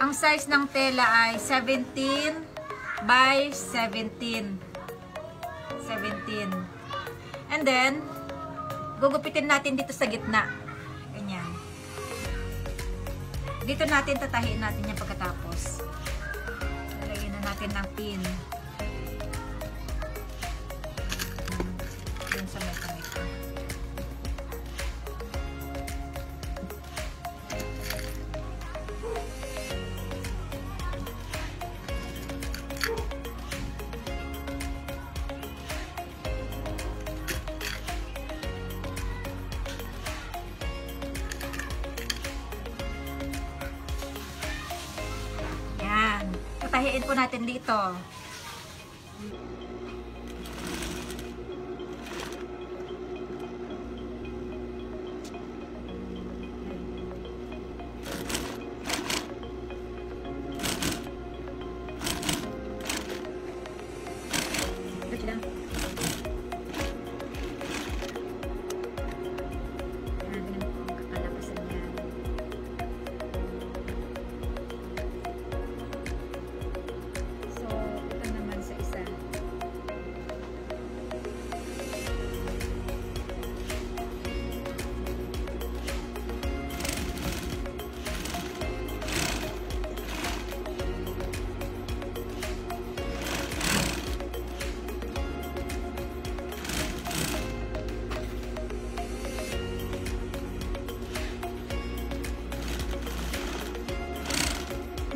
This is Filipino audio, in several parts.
Ang size ng tela ay 17 by 17. 17. And then, gugupitin natin dito sa gitna. Ganyan. Dito natin tatahiin natin yung pagkatapos. Lalagyan na natin ng pin. Dun sa may kamay ko. Tahiin po natin dito. Wait lang.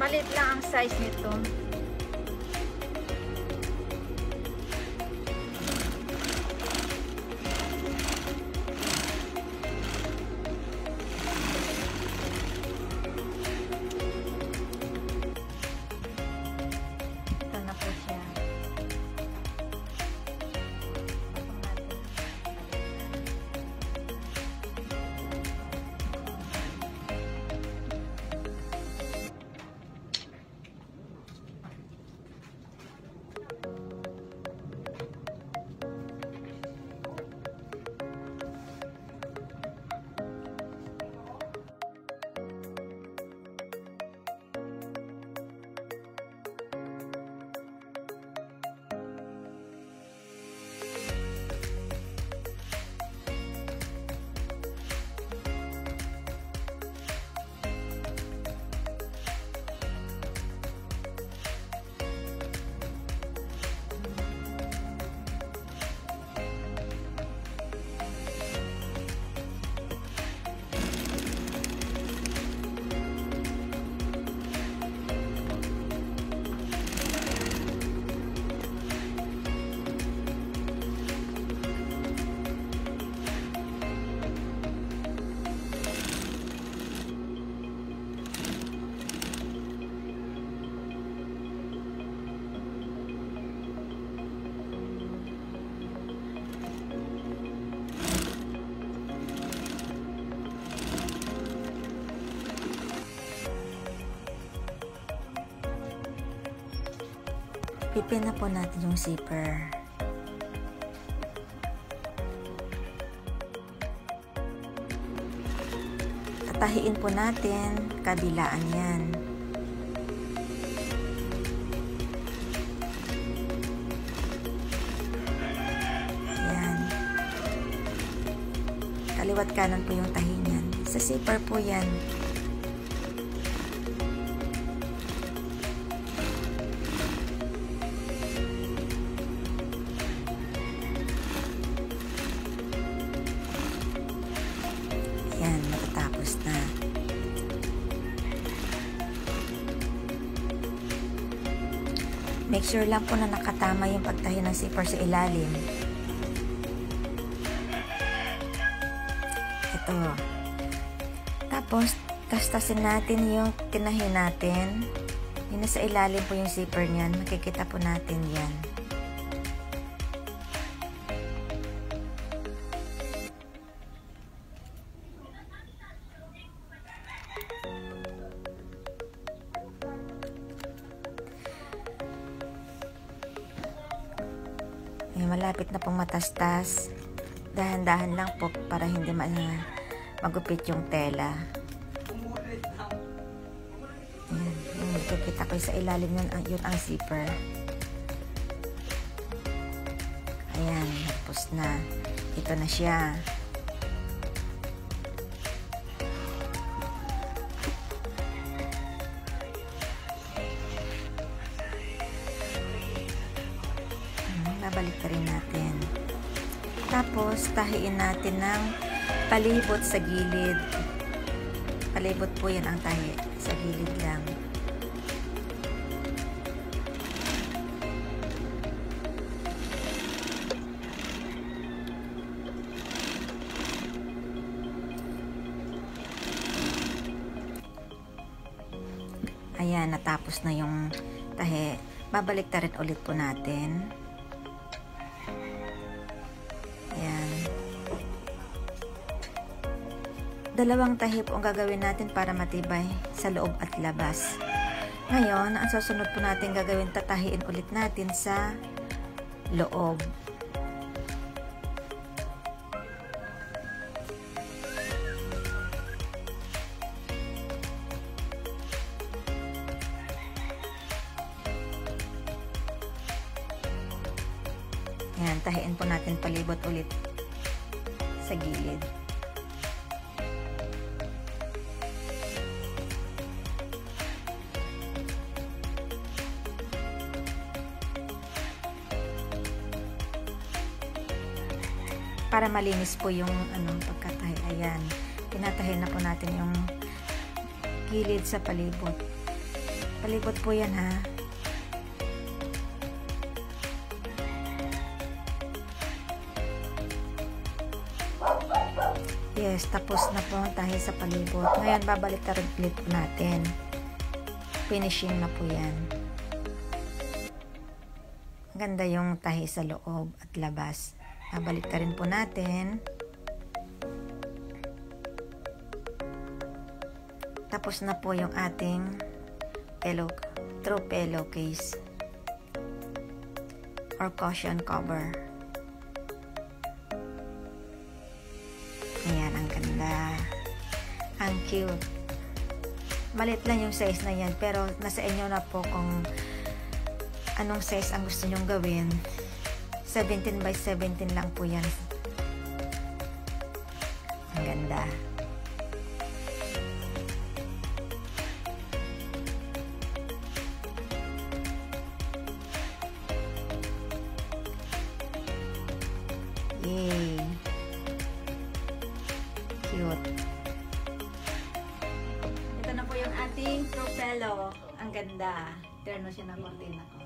Maliit lang ang size nito. Ito na po siya. Pipin na po natin yung zipper. Tatahiin po natin kabilaan yan. Yan. Kaliwat kanan po yung tahi niyan. Sa zipper po yan. Yan, matatapos na. Make sure lang po na nakatama yung pagtahi ng zipper sa ilalim. Ito. Tapos, tastasin natin yung tinahi natin. Yung nasa ilalim po yung zipper niyan. Makikita po natin yan. Ay, malapit na pong matastas. Dahan-dahan lang po para hindi magupit yung tela. Ayan, yung Kikita ko sa ilalim yun ang zipper. Ayan, tapos na. Ito na siya. Babalik ka rin natin. Tapos, tahiin natin ng palibot sa gilid. Palibot po yan ang tahi. Sa gilid lang. Ayan, natapos na yung tahi. Babalik ta rin ulit po natin. Ayan. Dalawang tahi po ang gagawin natin para matibay sa loob at labas. Ngayon, ang susunod po natin gagawin, tatahiin ulit natin sa loob. Ayan, tahiin po natin palibot ulit sa gilid. Para malinis po yung pagkatahi. Ayan, tinatahi na po natin yung gilid sa palibot. Palibot po yan, ha. Yes, tapos na po ang tahi sa palibot. Ngayon, babalik na rin ulit po natin. Finishing na po yan. Ganda yung tahi sa loob at labas. Babalik na rin po natin. Tapos na po yung ating throw pillowcase or cushion cover. Ayan, ang ganda. Ang cute. Malit lang yung size na yan, pero nasa inyo na po kung anong size ang gusto nyong gawin. 17 by 17 lang po yan. Ang ganda. Yay! Cute. Ito na po yung ating throw pillow. Ang ganda. Turn mo siya ng konti na ko.